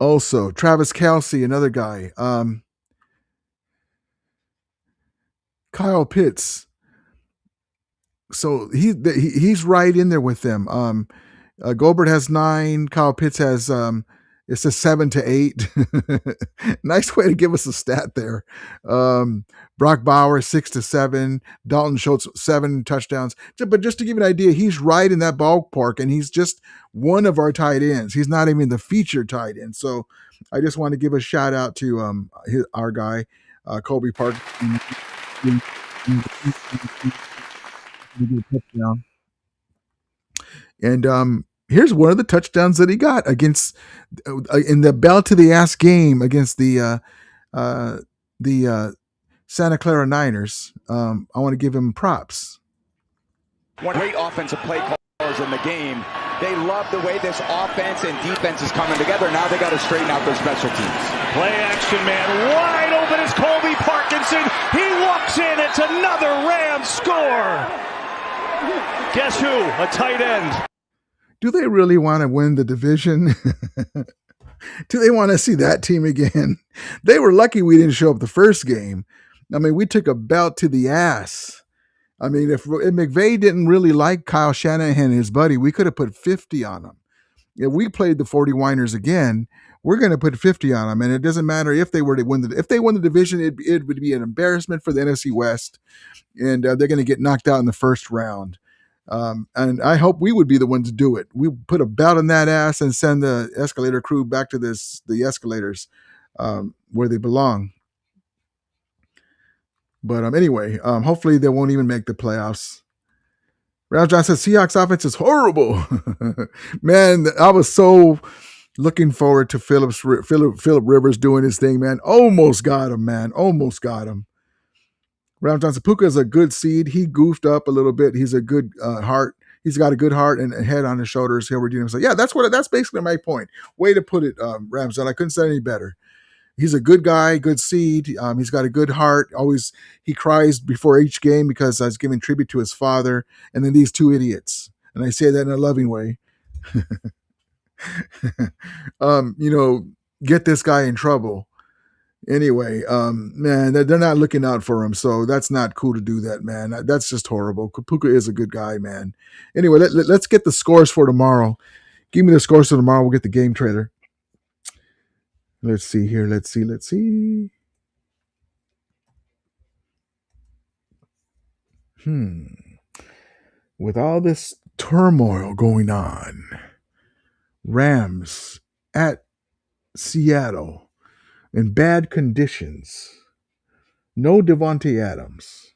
Speaker 3: Also, Travis Kelce, another guy. Kyle Pitts. So he's right in there with them. Goldberg has 9. Kyle Pitts has it's a 7 to 8. Nice way to give us a stat there. Brock Bauer 6 to 7. Dalton Schultz 7 touchdowns. But just to give you an idea, he's right in that ballpark, and he's just one of our tight ends. He's not even the featured tight end. So I just want to give a shout out to our guy, Colby Park. Touchdown. And here's one of the touchdowns that he got against in the bell to the ass game against the Santa Clara Niners. I want to give him props.
Speaker 5: One great offensive play callers in the game. They love the way this offense and defense is coming together. Now they got to straighten out their special teams.
Speaker 2: Play action, man. Wide open is Colby Parkinson. He walks in. It's another Rams score. Guess who? A tight end.
Speaker 3: Do they really want to win the division? Do they want to see that team again? They were lucky we didn't show up the first game. I mean, we took a belt to the ass. I mean, if McVay didn't really like Kyle Shanahan and his buddy, we could have put 50 on him. If we played the 49ers again, we're going to put 50 on them. And it doesn't matter if they were to win if they won the division, it would be an embarrassment for the NFC West. And they're going to get knocked out in the first round. And I hope we would be the ones to do it. We put a belt on that ass and send the escalator crew back to the escalators where they belong. But anyway, hopefully they won't even make the playoffs. Ralph John says Seahawks offense is horrible. Man, I was so looking forward to Philip Rivers doing his thing, man. Almost got him, man. Almost got him. Ralph Johnson, Puka is a good seed. He goofed up a little bit. He's a good heart. He's got a good heart and a head on his shoulders. He'll redeem himself. Yeah, that's basically my point. Way to put it, Ramsdale. I couldn't say any better. He's a good guy, good seed. He's got a good heart. Always he cries before each game because I was giving tribute to his father. And then these two idiots, and I say that in a loving way. Get this guy in trouble. Anyway, man, they're not looking out for him, so that's not cool to do that, man. That's just horrible. Kapuka is a good guy, man. Anyway, let's get the scores for tomorrow. Give me the scores for tomorrow. We'll get the game trailer. Let's see here. Let's see. With all this turmoil going on, Rams at Seattle in bad conditions. No Devontae Adams.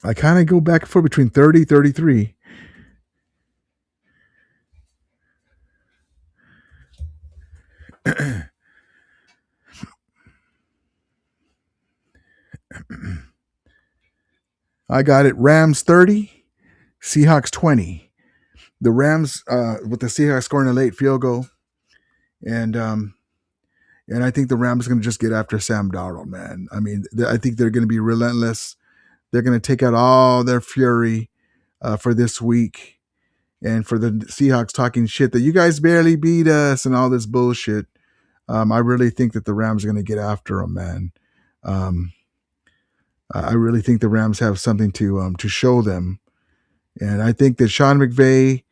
Speaker 3: I kind of go back and forth between 30, 33. I got it. Rams 30, Seahawks 20. The Rams, with the Seahawks scoring a late field goal, and I think the Rams are going to just get after Sam Darnold, man. I mean, I think they're going to be relentless. They're going to take out all their fury for this week, and for the Seahawks talking shit that you guys barely beat us and all this bullshit. I really think that the Rams are going to get after them, man. I really think the Rams have something to show them, and I think that Sean McVay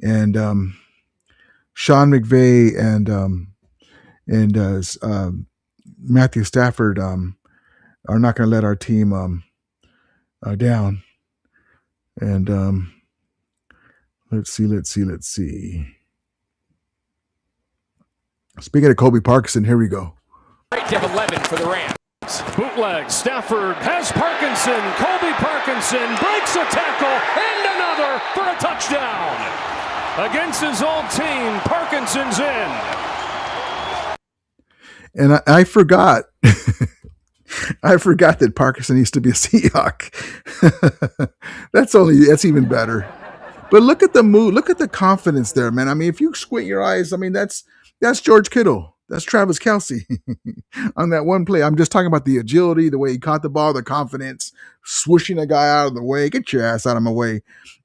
Speaker 3: and Matthew Stafford are not going to let our team down. And let's see. Speaking of Kobe Parkinson, here we go.
Speaker 7: Right to 11 for the Rams.
Speaker 2: Bootleg. Stafford has Parkinson. Colby Parkinson breaks a tackle and another for a touchdown. Against his old team, Parkinson's in.
Speaker 3: And I forgot. I forgot that Parkinson used to be a Seahawk. That's even better. But look at the mood. Look at the confidence there, man. I mean, if you squint your eyes, I mean, that's George Kittle. That's Travis Kelce on that one play. I'm just talking about the agility, the way he caught the ball, the confidence, swooshing a guy out of the way. Get your ass out of my way.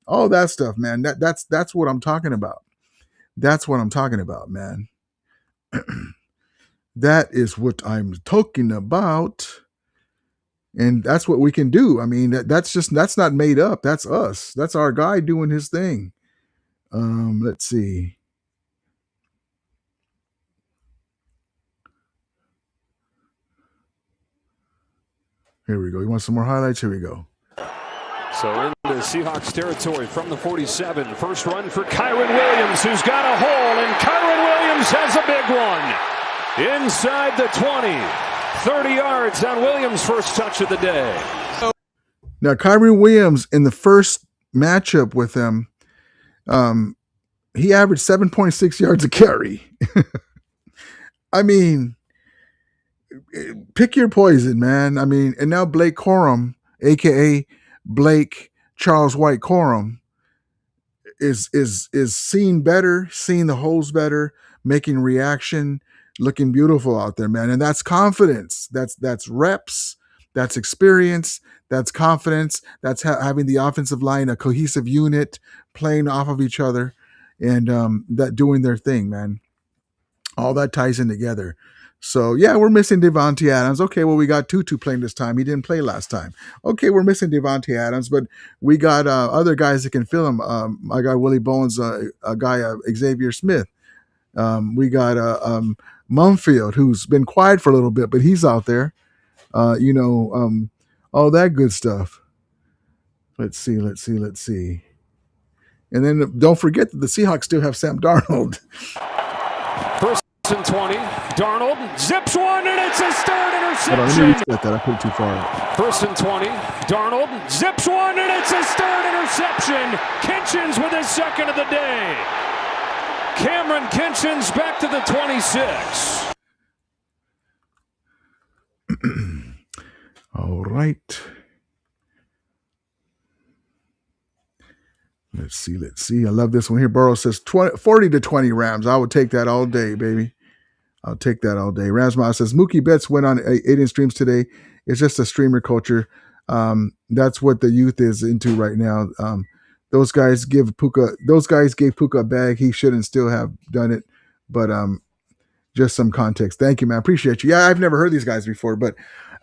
Speaker 3: All that stuff, man. That's what I'm talking about. That's what I'm talking about, man. That is what I'm talking about. And that's what we can do. I mean, that's not made up. That's us. That's our guy doing his thing. Let's see. Here we go. You want some more highlights? Here we go.
Speaker 2: So into Seahawks territory from the 47. First run for Kyron Williams, who's got a hole, and Kyron Williams has a big one. Inside the 20. 30 yards on Williams' first touch of the day.
Speaker 3: Now, Kyron Williams, in the first matchup with them, he averaged 7.6 yards a carry. I mean, pick your poison, man. I mean, and now Blake Corum, a.k.a. Blake Charles White Corum, is seeing better, seeing the holes better, making reaction, looking beautiful out there, man. And that's confidence. That's reps. That's experience. That's confidence. That's having the offensive line a cohesive unit, playing off of each other, and that doing their thing, man. All that ties in together. So, yeah, we're missing Devontae Adams. Okay, well, we got Tutu playing this time. He didn't play last time. Okay, we're missing Devontae Adams, but we got other guys that can fill him. I got Willie Bones, a guy, Xavier Smith. We got Mumfield, who's been quiet for a little bit, but he's out there. All that good stuff. Let's see. And then don't forget that the Seahawks still have Sam Darnold.
Speaker 2: First and 20. Darnold zips one, and it's his third interception.
Speaker 3: Hold on, let me reset that. I put it too far.
Speaker 2: First and 20. Darnold zips one, and it's his third interception. Kitchens with his second of the day. Cameron Kitchens back to the 26.
Speaker 3: All right. Let's see. I love this one here. Burrow says 40 to 20 Rams. I would take that all day, baby. I'll take that all day. Ramsma says Mookie Betts went on 8-inch streams today. It's just a streamer culture. That's what the youth is into right now. Those guys gave Puka a bag. He shouldn't still have done it. But just some context. Thank you, man. Appreciate you. Yeah, I've never heard these guys before, but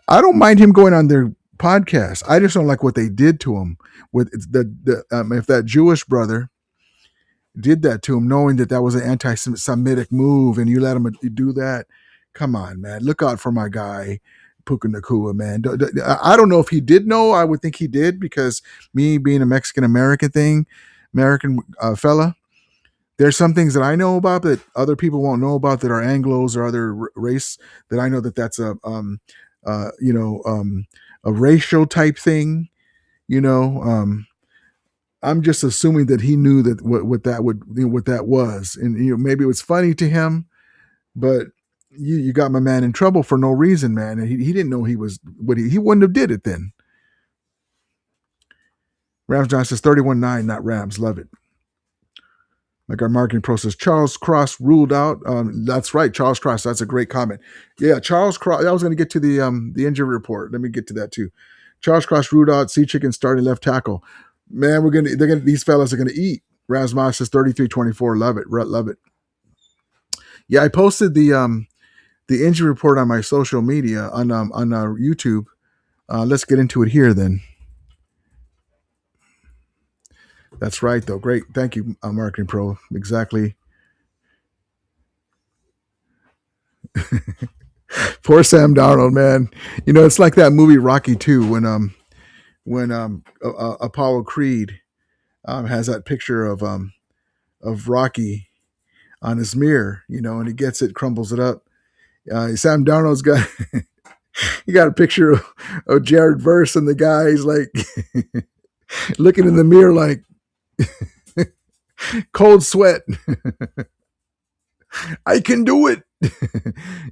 Speaker 3: I don't mind him going on their podcast. I just don't like what they did to him with if that Jewish brother did that to him, knowing that was an anti-Semitic move, and you let him do that. Come on, man. Look out for my guy, Puka Nakua, man. I don't know if he did know. I would think he did, because me being a Mexican-American fella, there's some things that I know about that other people won't know about, that are Anglos or other race, that I know that's a racial type thing, I'm just assuming that he knew that what that was, and maybe it was funny to him, but you got my man in trouble for no reason, man. And he didn't know he was what he wouldn't have did it then. Rams John says 31-9, not Rams. Love it. Like our marketing process, Charles Cross ruled out. That's right, Charles Cross. That's a great comment. Yeah, Charles Cross. I was going to get to the injury report. Let me get to that too. Charles Cross ruled out. Sea Chicken starting left tackle. Man, these fellas are gonna eat. Rasmus says 33-24. Love it. Yeah, I posted the injury report on my social media on YouTube. Let's get into it here then. That's right, though. Great. Thank you, Marketing Pro. Exactly. Poor Sam Darnold, man. It's like that movie Rocky 2 when Apollo Creed has that picture of Rocky on his mirror, and he gets it, crumbles it up. Sam Darnold's got he got a picture of Jared Verse, and the guy's like looking in the mirror like cold sweat. I can do it.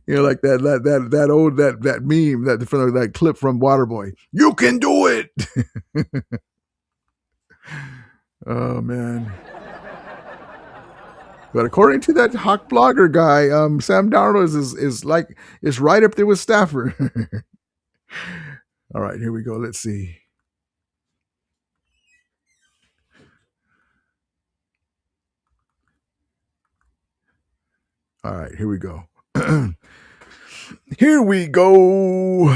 Speaker 3: Like that old meme that clip from Waterboy. You can do it. Oh man. But according to that Hawk blogger guy, Sam Darnold is right up there with Stafford. All right, here we go. Let's see. All right, here we go. Here we go.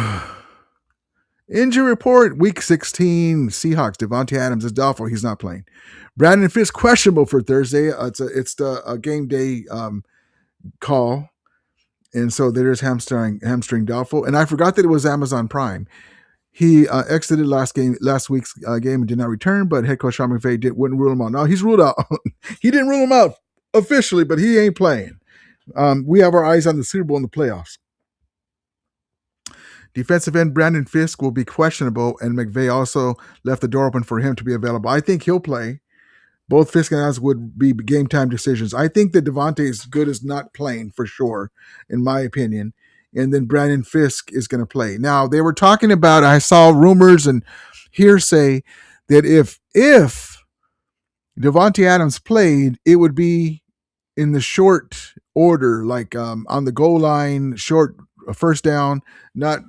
Speaker 3: Injury report, week 16, Seahawks. Devontae Adams is doubtful. He's not playing. Brandon Fisk questionable for Thursday. It's the game day call, and so there's hamstring doubtful. And I forgot that it was Amazon Prime. He exited last week's game and did not return, but head coach Sean McVay wouldn't rule him out. No, he's ruled out. He didn't rule him out officially, but he ain't playing. We have our eyes on the Super Bowl and the playoffs. Defensive end Brandon Fisk will be questionable, and McVay also left the door open for him to be available. I think he'll play. Both Fisk and Adams would be game time decisions. I think that Devontae is good as not playing for sure, in my opinion. And then Brandon Fisk is going to play. Now, they were talking about, I saw rumors and hearsay that if Devontae Adams played, it would be in the short order, like on the goal line, short first down, not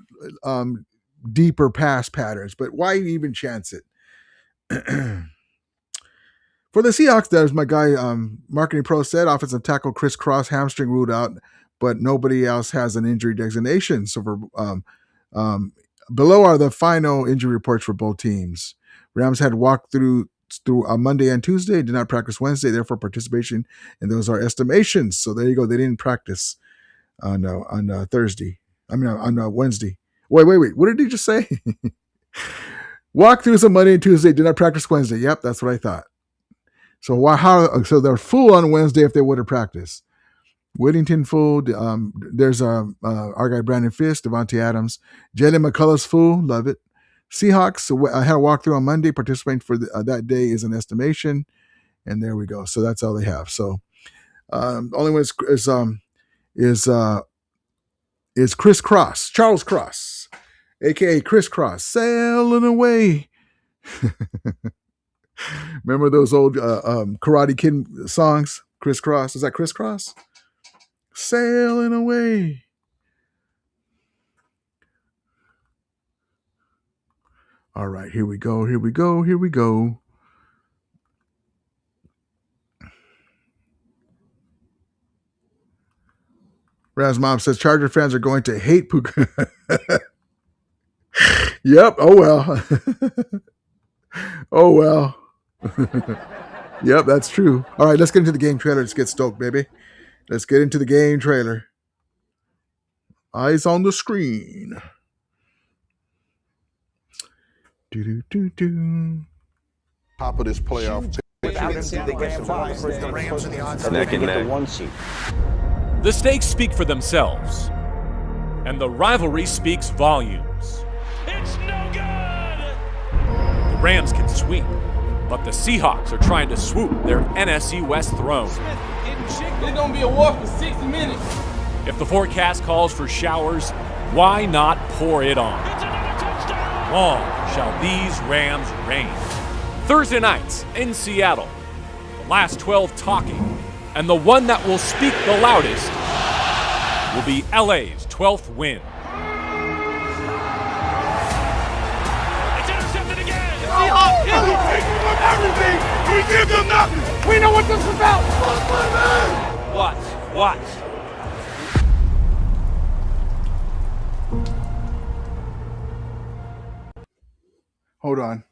Speaker 3: deeper pass patterns. But why even chance it? For the Seahawks, there's my guy, Marketing Pro said, offensive tackle Chris Cross, hamstring ruled out, but nobody else has an injury designation. So for below are the final injury reports for both teams. Rams had walked through Monday and Tuesday, did not practice Wednesday, therefore participation, and those are estimations. So there you go. They didn't practice on Thursday. On Wednesday. Wait. What did he just say? Walkthroughs on Monday and Tuesday, did not practice Wednesday. Yep, that's what I thought. So so they're full on Wednesday if they would have practiced. Whittington full. There's our guy Brandon Fisk, Devontae Adams, Jalen McCullough's full. Love it. Seahawks. I had a walkthrough on Monday. Participating for that day is an estimation, and there we go. So that's all they have. So only one is Chris Cross, Charles Cross, aka Crisscross, sailing away. Remember those old Karate Kid songs? Crisscross. Is that Crisscross? Sailing away. All right, here we go. Here we go. Here we go. Raz Mom says Charger fans are going to hate Puka. Yep. Oh well. Oh well. Yep, that's true. All right, let's get into the game trailer. Let's get stoked, baby. Let's get into the game trailer. Eyes on the screen. Do.
Speaker 8: Top of this playoff.
Speaker 9: Neck and neck.
Speaker 7: The stakes speak for themselves, and the rivalry speaks volumes. It's no good! The Rams can sweep, but the Seahawks are trying to swoop their NFC West throne.
Speaker 10: It's gonna be a war for 60 minutes.
Speaker 7: If the forecast calls for showers, why not pour it on? Long shall these Rams reign. Thursday nights in Seattle, the last 12 talking, and the one that will speak the loudest will be LA's 12th win.
Speaker 10: It's intercepted again. The Seahawks everything. We give them nothing. We know what this is about. Watch.
Speaker 3: Hold on.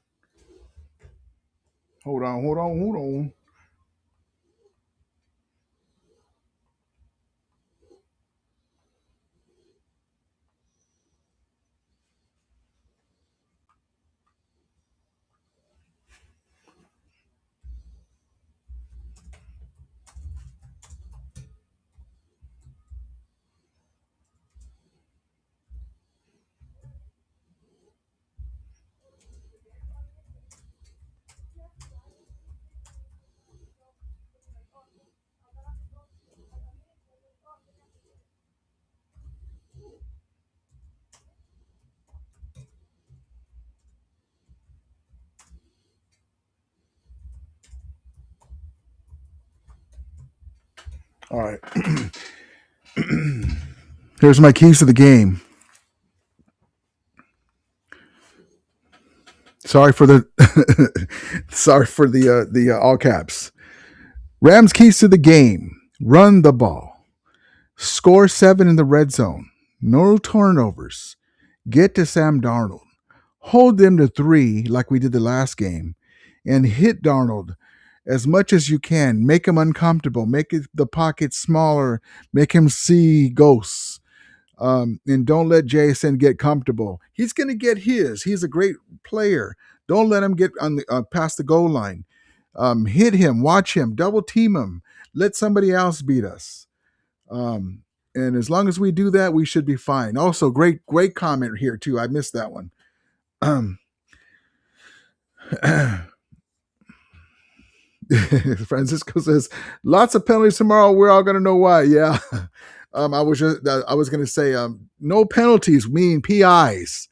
Speaker 3: All right. Here's my keys to the game. Sorry for the all caps. Rams keys to the game. Run the ball. Score 7 in the red zone. No turnovers. Get to Sam Darnold. Hold them to 3 like we did the last game. And hit Darnold as much as you can. Make him uncomfortable. Make the pocket smaller. Make him see ghosts. And don't let Jason get comfortable. He's going to get his. He's a great player. Don't let him get on the past the goal line. Hit him. Watch him. Double team him. Let somebody else beat us. And as long as we do that, we should be fine. Also, great comment here too. I missed that one. Francisco says, lots of penalties tomorrow. We're all going to know why. Yeah. I was going to say, no penalties, meaning PIs,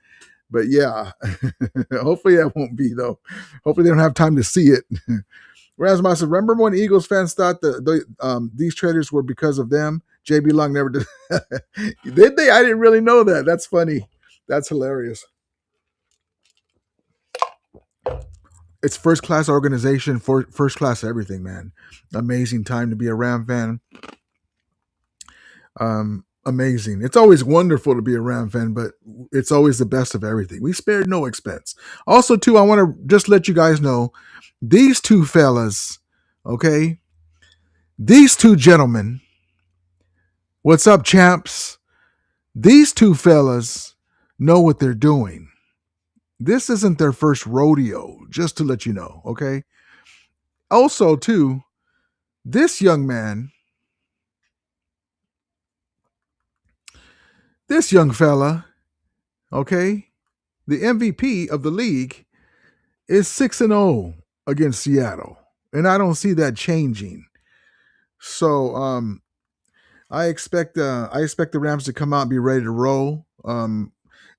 Speaker 3: but yeah, hopefully that won't be though. Hopefully they don't have time to see it. Rasmus said, remember when Eagles fans thought these traders were because of them? JB Long never did. Did they? I didn't really know that. That's funny. That's hilarious. It's first class organization, for first class everything, man. Amazing time to be a Ram fan. Amazing. It's always wonderful to be a Ram fan, but it's always the best of everything. We spared no expense. Also, too, I want to just let you guys know, these two fellas, okay? These two gentlemen, what's up, champs? These two fellas know what they're doing. This isn't their first rodeo, just to let you know, okay? Also, too, this young man, this young fella, okay, the MVP of the league is 6-0 against Seattle, and I don't see that changing. So, I expect the Rams to come out and be ready to roll.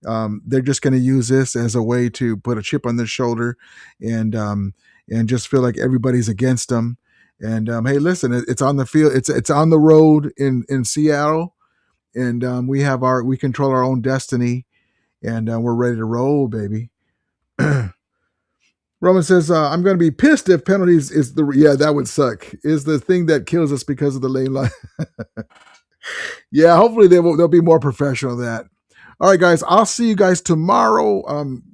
Speaker 3: they're just going to use this as a way to put a chip on their shoulder and just feel like everybody's against them. And hey, listen, it's on the field. It's on the road in Seattle, and we control our own destiny, and we're ready to roll, baby. Roman says, I'm going to be pissed if penalties that would suck, is the thing that kills us because of the lane line. Yeah, hopefully they'll be more professional than that. All right, guys, I'll see you guys tomorrow.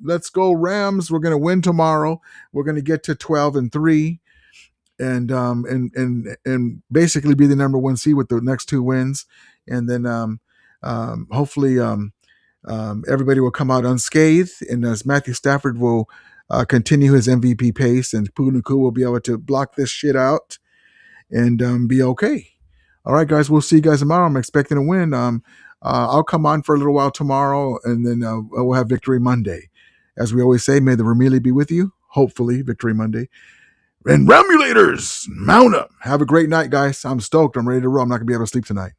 Speaker 3: Let's go Rams. We're going to win tomorrow. We're going to get to 12-3 and basically be the number 1 seed with the next 2 wins. And then hopefully everybody will come out unscathed, and as Matthew Stafford will continue his MVP pace, and Punuku will be able to block this shit out and be okay. All right, guys, we'll see you guys tomorrow. I'm expecting a win. I'll come on for a little while tomorrow, and then we'll have Victory Monday. As we always say, may the Ramili be with you. Hopefully, Victory Monday. And Ramulators, mount up. Have a great night, guys. I'm stoked. I'm ready to roll. I'm not going to be able to sleep tonight.